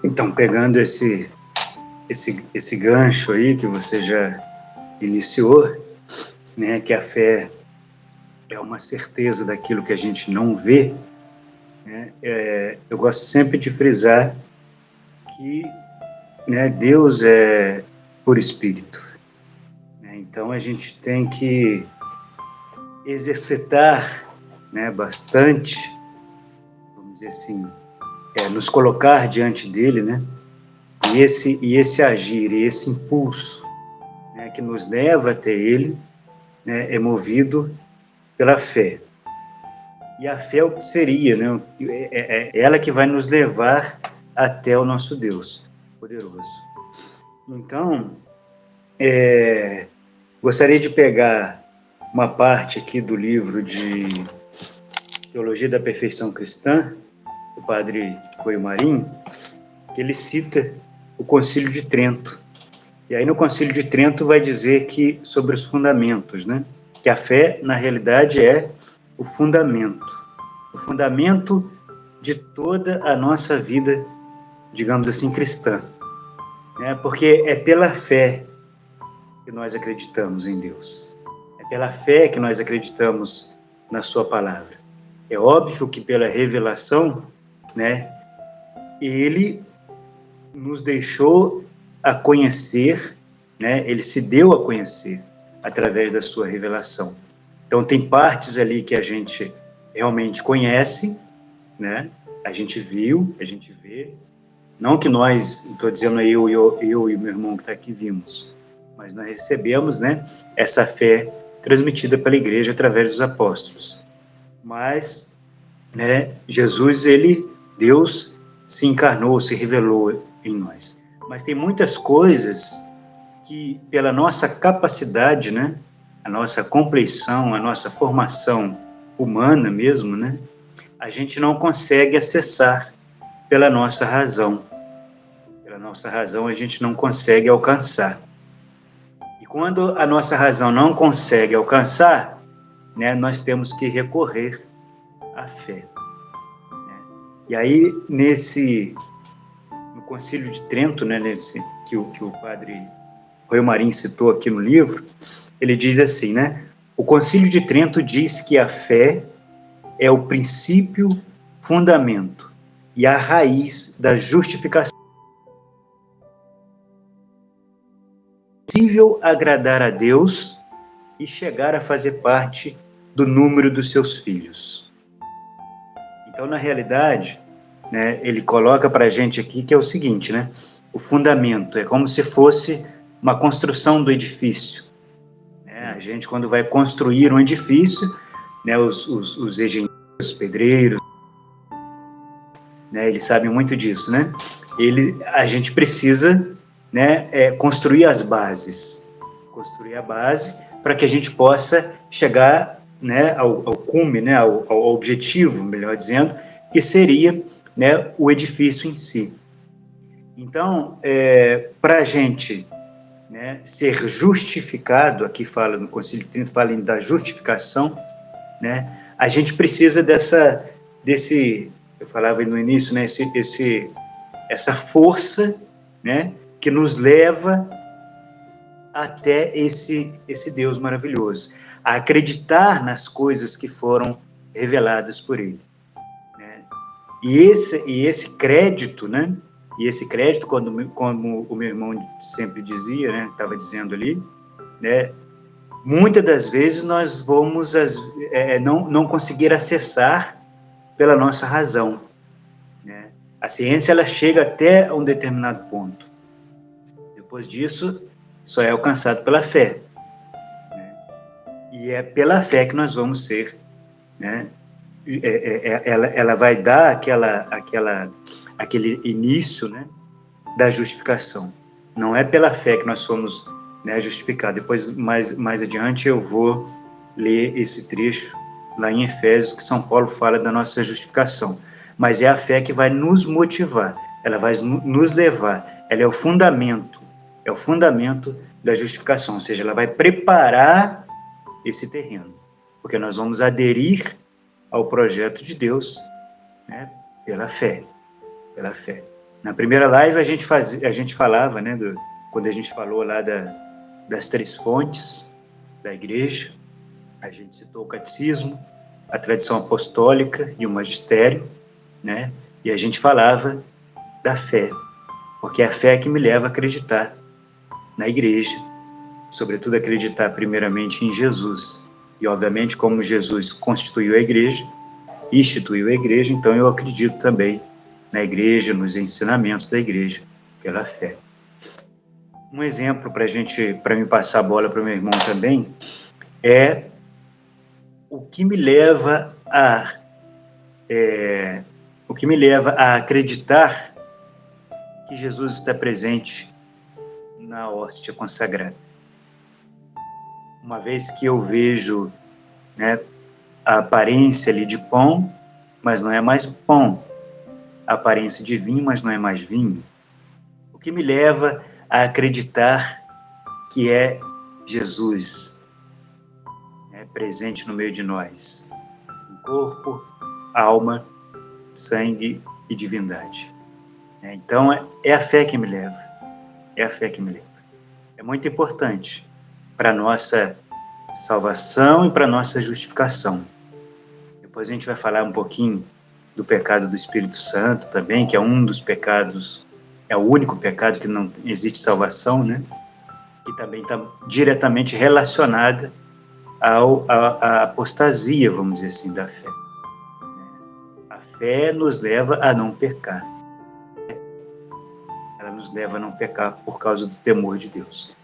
Então, pegando esse gancho aí que você já iniciou, né, que a fé é uma certeza daquilo que a gente não vê, né, eu gosto sempre de frisar que, né, Deus é por espírito, né, então a gente tem que exercitar, né, bastante, vamos dizer assim, nos colocar diante dele, né, e esse agir, e esse impulso, né, que nos leva até ele, né, é movido pela fé. E a fé é o que seria, né? É ela que vai nos levar até o nosso Deus poderoso. Então, gostaria de pegar uma parte aqui do livro de Teologia da Perfeição Cristã, do padre Coelho Marim, que ele cita o Concílio de Trento. E aí no Concílio de Trento vai dizer que sobre os fundamentos, né? Que a fé, na realidade, é o fundamento de toda a nossa vida, digamos assim, cristã, né? Porque é pela fé que nós acreditamos em Deus, é pela fé que nós acreditamos na sua palavra. É óbvio que pela revelação, né, ele nos deixou a conhecer, né, ele se deu a conhecer através da sua revelação. Então tem partes ali que a gente realmente conhece, né? A gente viu, a gente vê. Não que nós, estou dizendo eu e o meu irmão que está aqui vimos, mas nós recebemos, né, essa fé transmitida pela igreja através dos apóstolos. Mas, né, Jesus, Deus se encarnou, se revelou em nós. Mas tem muitas coisas que, pela nossa capacidade, né, a nossa compreensão, a nossa formação humana mesmo, né, a gente não consegue acessar pela nossa razão. Pela nossa razão, a gente não consegue alcançar. E quando a nossa razão não consegue alcançar, né, nós temos que recorrer à fé. Né? E aí, no Concílio de Trento, né, que o padre Coelho Marim citou aqui no livro, ele diz assim, né? O Concílio de Trento diz que a fé é o princípio, fundamento e a raiz da justificação. É possível agradar a Deus e chegar a fazer parte do número dos seus filhos. Então, na realidade, né, ele coloca para a gente aqui que é o seguinte, né? O fundamento é como se fosse uma construção do edifício. Né? A gente, quando vai construir um edifício, né, os engenheiros, os pedreiros, né, eles sabem muito disso, né? A gente precisa, né, construir as bases, construir a base para que a gente possa chegar, né, ao cume, né, ao objetivo, melhor dizendo, que seria, né, o edifício em si. Então, para a gente, né, ser justificado, aqui fala no Concílio de Trento, fala da justificação, né, a gente precisa desse, eu falava no início, né, essa força, né, que nos leva até esse Deus maravilhoso, a acreditar nas coisas que foram reveladas por Ele, né? E esse crédito, né? E esse crédito, como o meu irmão sempre dizia, né? Estava dizendo ali, né? Muitas das vezes nós vamos não conseguir acessar pela nossa razão, né? A ciência ela chega até um determinado ponto. Depois disso, só é alcançado pela fé, né? E é pela fé que nós vamos ser, né? Ela vai dar aquele início, né, da justificação. Não é pela fé que nós somos, né, justificados. Depois, mais adiante, eu vou ler esse trecho lá em Efésios, que São Paulo fala da nossa justificação. Mas é a fé que vai nos motivar, ela vai nos levar, ela é o fundamento da justificação, ou seja, ela vai preparar esse terreno, porque nós vamos aderir ao projeto de Deus, né, pela fé, Na primeira live a gente falava, né, quando a gente falou lá das três fontes da igreja, a gente citou o catecismo, a tradição apostólica e o magistério, né? E a gente falava da fé, porque é a fé que me leva a acreditar na igreja, sobretudo acreditar primeiramente em Jesus. E obviamente, como Jesus constituiu a igreja, instituiu a igreja, então eu acredito também na igreja, nos ensinamentos da igreja, pela fé. Um exemplo para me passar a bola para o meu irmão também, é o que me leva a acreditar que Jesus está presente na hóstia consagrada. Uma vez que eu vejo, né, a aparência ali de pão, mas não é mais pão, a aparência de vinho, mas não é mais vinho. O que me leva a acreditar que é Jesus, né, presente no meio de nós, em corpo, alma, sangue e divindade. Então, é a fé que me leva. É a fé que me leva. É muito importante para a nossa salvação e para a nossa justificação. Depois a gente vai falar um pouquinho do pecado do Espírito Santo também, que é um dos pecados, é o único pecado que não existe salvação, né? Que também está diretamente relacionada à apostasia, vamos dizer assim, da fé. A fé nos leva a não pecar. Ela nos leva a não pecar por causa do temor de Deus.